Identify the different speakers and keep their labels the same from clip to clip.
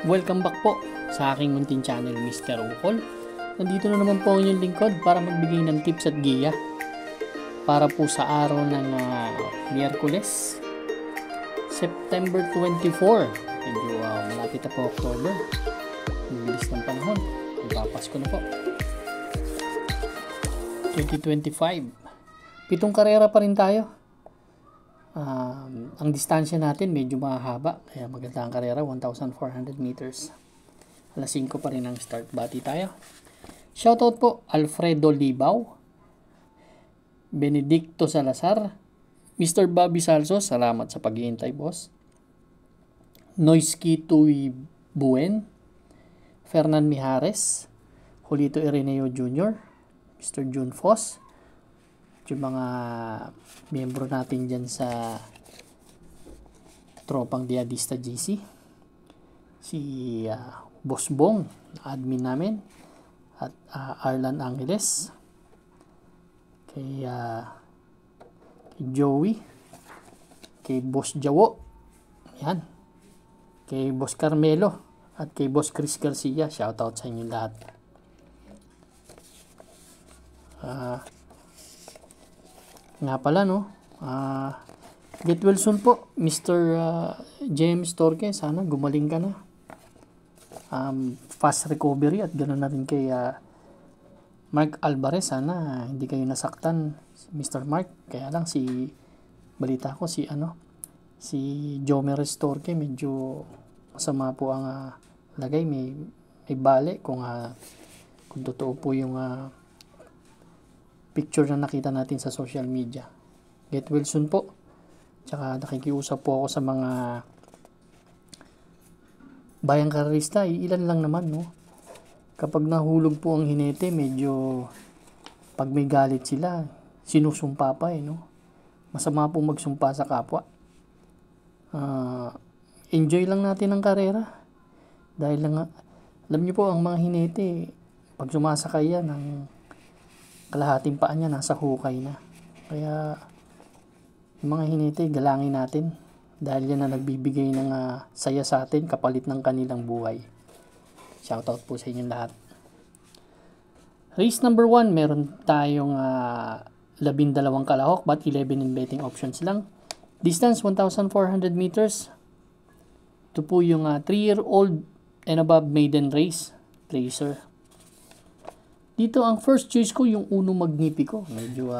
Speaker 1: Welcome back po sa aking munting channel, Mr. Ukol. Nandito na naman po ang inyong lingkod para magbigay ng tips at giya para po sa araw ng Miyerkules, September 24. Medyo malapit na po October. Ang bilis ng panahon. Magpapasko na po. 2025. 7 karera pa rin tayo. Ang distansya natin medyo mahaba, kaya maganda ang karera, 1,400 meters. Alas 5 pa rin ang start. Bati tayo. Shoutout po Alfredo Libaw, Benedicto Salazar, Mr. Bobby Salso, salamat sa pag-iintay boss, Noisky Tuy Buen, Fernan Mijares, Julito Ireneo Jr., Mr. June Foss, yung mga miyembro natin dyan sa Tropang Diadista GC, si Boss Bong, admin namin, at Arlan Angeles, kay Joey, kay Boss Jawo, yan, kay Boss Carmelo, at kay Boss Chris Garcia. Shoutout sa inyo lahat. Nga pala, no? Get well soon po, Mr. James Torque. Sana gumaling ka na. Fast recovery, at ganoon na rin kay Mark Alvarez. Sana hindi kayo nasaktan, Mr. Mark. Kaya lang balita ko si Jomeres Torque, medyo masama po ang lagay. May bale kung totoo po yung picture na nakita natin sa social media. Get well soon po. Tsaka nakikiusap po ako sa mga bayang karerista. Ilan lang naman, no? Kapag nahulog po ang hinete, medyo pag may galit sila, sinusumpa pa no? Masama po magsumpa sa kapwa. Enjoy lang natin ang karera. Dahil lang, alam niyo po, ang mga hinete, pag sumasakay yan, ang kalahating paa niya nasa hukay na. Kaya yung mga hinete, galangin natin dahil yan na nagbibigay ng saya sa atin kapalit ng kanilang buhay. Shoutout po sa inyong lahat. Race number 1, meron tayong 12 kalahok but 11 in betting options lang. Distance 1,400 meters. Ito po yung 3-year-old and above maiden race, Tracer. Dito ang first choice ko yung Uno Magnifico. Medyo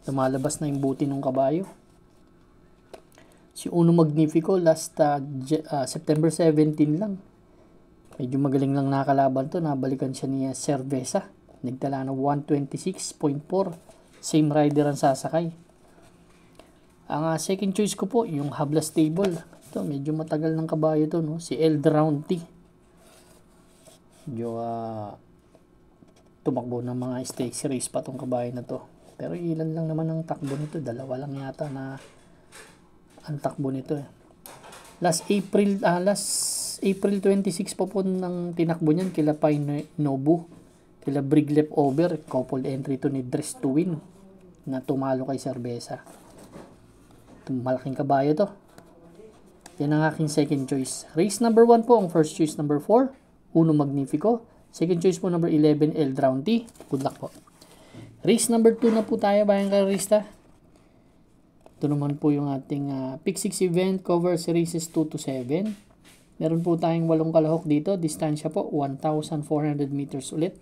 Speaker 1: lumalabas na yung buti ng kabayo. Si Uno Magnifico last September 17 lang. Medyo magaling lang nakalaban to. Nabalikan siya ni Cerveza. Nagtala ng 126.4. Same rider ang sasakay. Ang second choice ko po yung Habla Stable. Ito medyo matagal ng kabayo to, no? Si El Drownty. Medyo tumakbo ng mga stakes race pa tong kabayo na to. Pero ilan lang naman ang takbo nito. 2 lang yata na ang takbo nito. Last April 26 po ng tinakbo niyan kila Pine Nobu, kila Briglep Over, couple entry to ni Dress to Win na tumalo kay Cerveza. Malaking kabayo to. Yan ang aking second choice. Race number 1 po, ang first choice number 4, Uno Magnifico. Second choice po number 11, El Drownty. Good luck po. Race number 2 na po tayo, bayang karerista. Ito naman po yung ating Pick 6 event, cover si races 2 to 7. Meron po tayong 8 kalahok dito. Distansya po 1,400 meters ulit.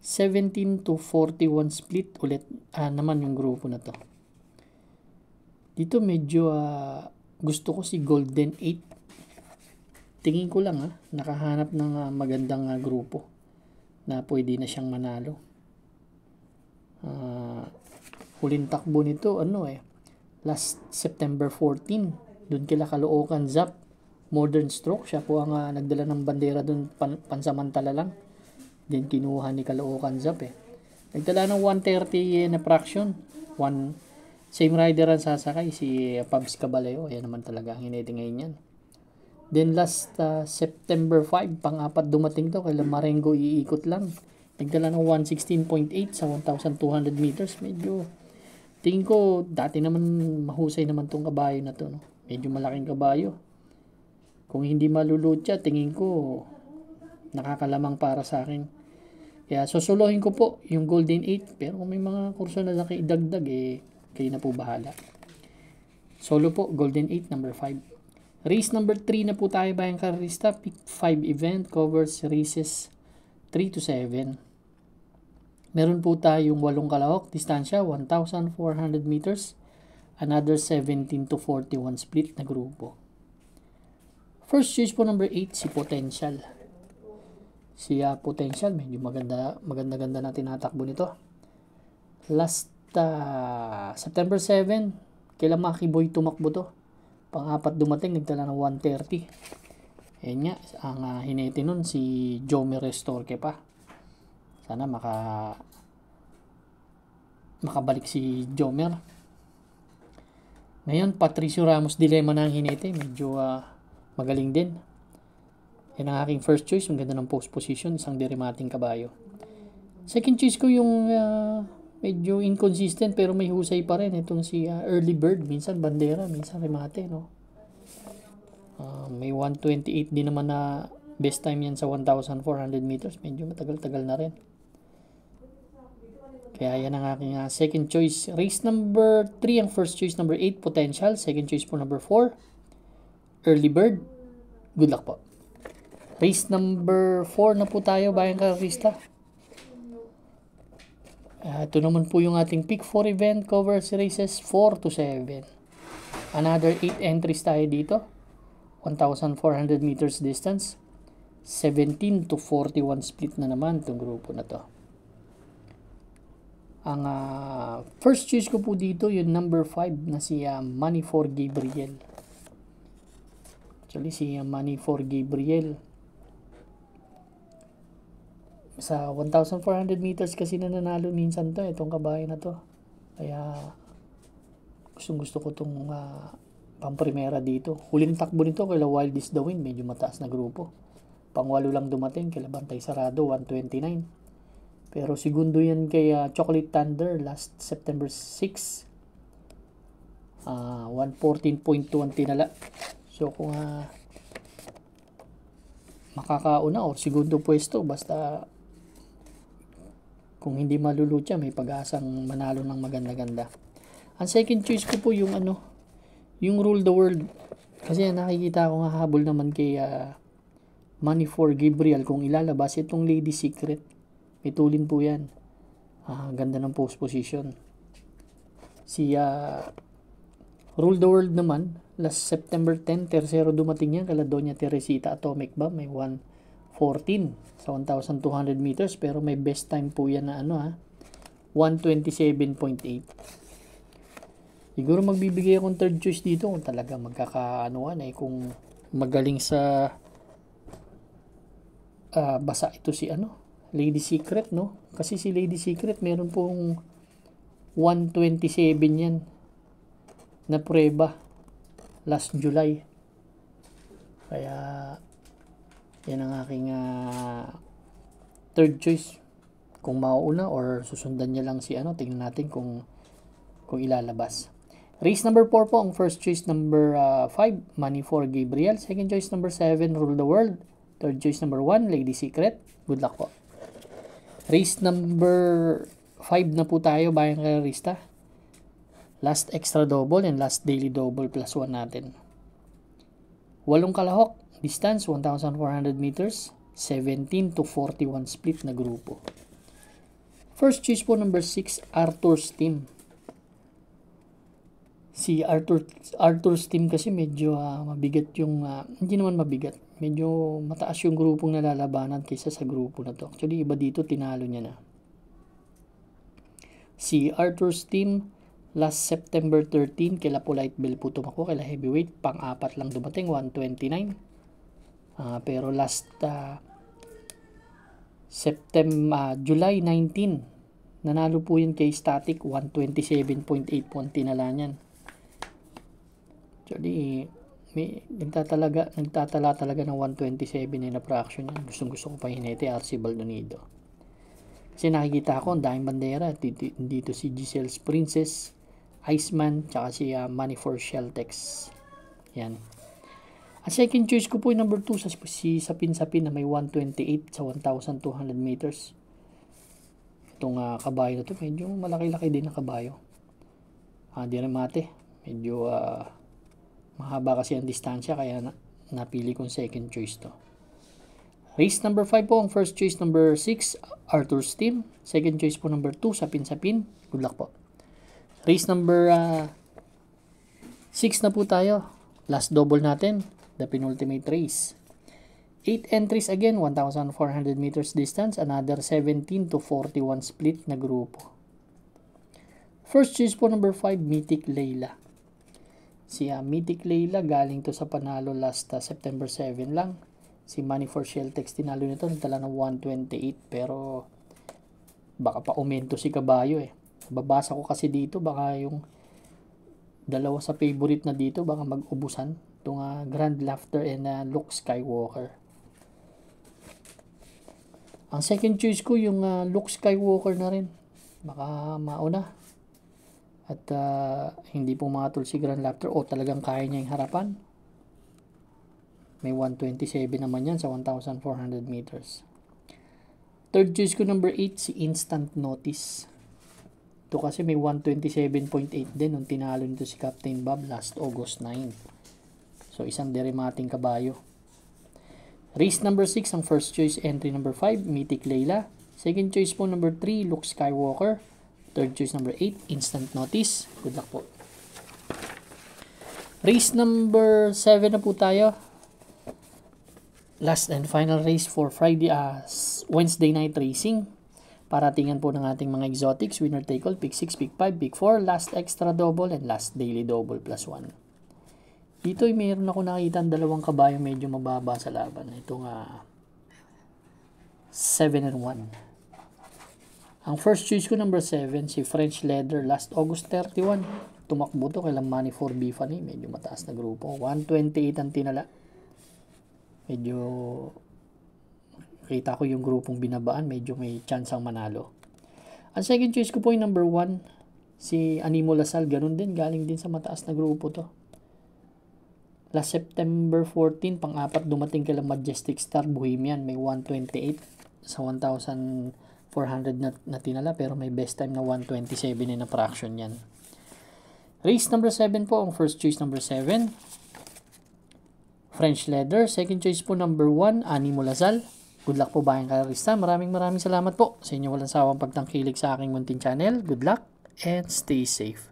Speaker 1: 17 to 41 split ulit naman yung grupo na to. Dito medyo gusto ko si Golden 8. Tingin ko lang nakahanap ng magandang grupo na pwede na siyang manalo. Huling takbo nito last September 14 doon kila Caloocan Zap Modern Stroke. Siya po ang nagdala ng bandera doon pansamantala lang. Then kinuha ni Caloocan Zap nagdala ng 130 na fraction. Same rider ang sasakay, si Pabs Caballero. Ayan naman talaga ang hinete ngayon yan. Then last September 5, pang-apat dumating to, kay Marengo iikot lang. Nagdala ng 116.8 sa 1,200 meters. Medyo, tingin ko, dati naman mahusay naman tong kabayo na to. No? Medyo malaking kabayo. Kung hindi malulutya, tingin ko nakakalamang para sa akin. Kaya susuluhin ko po yung Golden 8. Pero kung may mga kurso na idagdag, kayo na po bahala. Solo po, Golden 8, number 5. Race number 3 na po tayo, bayang karista. Pick 5 event, covers races 3 to 7. Meron po tayong 8 kalahok, distansya 1,400 meters. Another 17 to 41 split na grupo. First choice po number 8, si Potential. Si Potential, medyo maganda na tinatakbo nito. Last September 7, kailan Maki Boy tumakbo to. Pang-apat dumating, nagtala ng 130. Ayan nga, ang hinete nun si Jomer Restorque pa. Sana makabalik si Jomer. Ngayon, Patricio Ramos Dilema na ang hinete. Medyo magaling din. Yan ang aking first choice. Ang ganda ng post position. Isang derimating kabayo. Second choice ko yung medyo inconsistent pero may husay pa rin. Itong si Early Bird. Minsan bandera, minsan remate. No? May 128 din naman na best time yan sa 1,400 meters. Medyo matagal-tagal na rin. Kaya yan ang aking second choice. Race number 3 ang first choice. Number 8, Potential. Second choice po number 4, Early Bird. Good luck po. Race number 4 na po tayo, bayang karista. Ito naman po yung ating pick 4 event. Covers races 4 to 7. Another 8 entries tayo dito. 1,400 meters distance. 17 to 41 split na naman itong grupo na to. Ang first choice ko po dito, yung number 5 na si Money for Gabriel. Actually, si Money for Gabriel. Sa 1,400 meters kasi nanalo minsan to, itong kabayo na to. Kaya, gusto ko itong pamprimera dito. Huling takbo nito, kaya Wild is the Wind, medyo mataas na grupo. Pang-walo lang dumating, kaya Bantay Sarado, 129. Pero segundo yan kay Chocolate Thunder last September 6. 114.2 ang tinala. So kung makakauna o segundo pwesto, basta kung hindi malulutya, may pag-asang manalo ng maganda-ganda. Ang second choice ko po yung yung Rule the World. Kasi nakikita ko nga habol naman kay Money for Gabriel kung ilalabas itong Lady Secret. Itulin po yan. Ganda ng post position. Si Rule the World naman, last September 10, tercero dumating yan, kala Doña Teresita Atomic Bomb, may 114 sa 1,200 meters, pero may best time po yan na 127.8. Siguro magbibigay akong third choice dito kung talaga kung magaling sa basa ito si Lady Secret, no? Kasi si Lady Secret, meron pong 127 yan na prueba last July. Kaya, yan ang aking third choice. Kung mauuna or susundan niya lang si tingnan natin kung ilalabas. Race number 4 po, ang first choice number 5, Money for Gabriel. Second choice number 7, Rule the World. Third choice number 1, Lady Secret. Good luck po. Race number 5 na po tayo, bayang karista. Last extra double and last daily double plus 1 natin. 8 kalahok, distance 1,400 meters, 17 to 41 split na grupo. First choice po number 6, Arthur's Team. Si Arthur's Team kasi medyo mabigat yung, hindi naman mabigat, medyo mataas yung grupong nalalabanan kaysa sa grupo na to. Actually, iba dito, tinalo niya na. Si Arthur's Team, last September 13, kila Polite Bell po tumakbo, kila Heavyweight, pang-apat lang dumating, 129. Pero last July 19, nanalo po yun kay Static, 127.8 po ang tinala niyan. Actually, nagtatala talaga ng 127 na fraction yan. Gusto ko pa hinete, RC Baldonido. Kasi nakikita ko, ang daming bandera. Dito si Giselle's Princess, Iceman, tsaka si Money for Sheltex. Yan. Ang second choice ko po yung number 2 si Sapin-Sapin na may 128 sa 1,200 meters. Itong kabayo na to, medyo malaki-laki din na kabayo. Di rin mate. Medyo mahaba kasi ang distansya kaya napili kong second choice to. Race number 5 po, ang first choice number 6, Arthur's Team. Second choice po number 2, Sapin-Sapin. Good luck po. Race number 6 na po tayo. Last double natin, the penultimate race. 8 entries again, 1,400 meters distance, another 17 to 41 split na grupo. First choice po number 5, Mythic Layla. Si Mythic Layla galing to sa panalo last September 7 lang. Si Money for Sheltex tinalo nito, nagtala ng 128 pero baka pa umento si kabayo eh. Babasa ko kasi dito baka yung dalawa sa favorite na dito baka mag-ubusan. Itong Grand Laughter and Luke Skywalker. Ang second choice ko yung Luke Skywalker na rin. Baka mauna. At hindi pumatol si Grand Laughter o talagang kaya niya yung harapan. May 127 naman yan sa 1,400 meters. Third choice ko number 8 si Instant Notice. Ito kasi may 127.8 din nung tinalo nito si Captain Bob last August 9. So isang derimating kabayo. Race number 6 ang first choice entry number 5 Mythic Layla. Second choice po number 3 Luke Skywalker. Third choice number 8, Instant Notice. Good luck po. Race number 7 na po tayo. Last and final race for Wednesday night racing. Paratingan po ng ating mga exotics. Winner take all, pick 6, pick 5, pick 4, last extra double, and last daily double plus 1. Dito ay mayroon ako nakita ang dalawang kabayo medyo mababa sa laban. Itong 7 and 1. Ang first choice ko number 7, si French Leather last August 31. Tumakbo to kailang Money for Bifani. Medyo mataas na grupo. 128 ang tinala. Medyo kita ko yung grupong binabaan. Medyo may chance ang manalo. Ang second choice ko po yung number 1, si Animo Lasal. Ganun din. Galing din sa mataas na grupo to. Last September 14, pang-apat dumating kailang Majestic Star Bohemian. May 128 sa 1,400 na tinala pero may best time na 127 na fraction yan. Race number 7 po, ang first choice number 7 French Leather. Second choice po number 1 Animo Lasal. Good luck po bayang karista. Maraming salamat po sa inyo walang sawang pagtangkilik sa aking munting channel. Good luck and stay safe.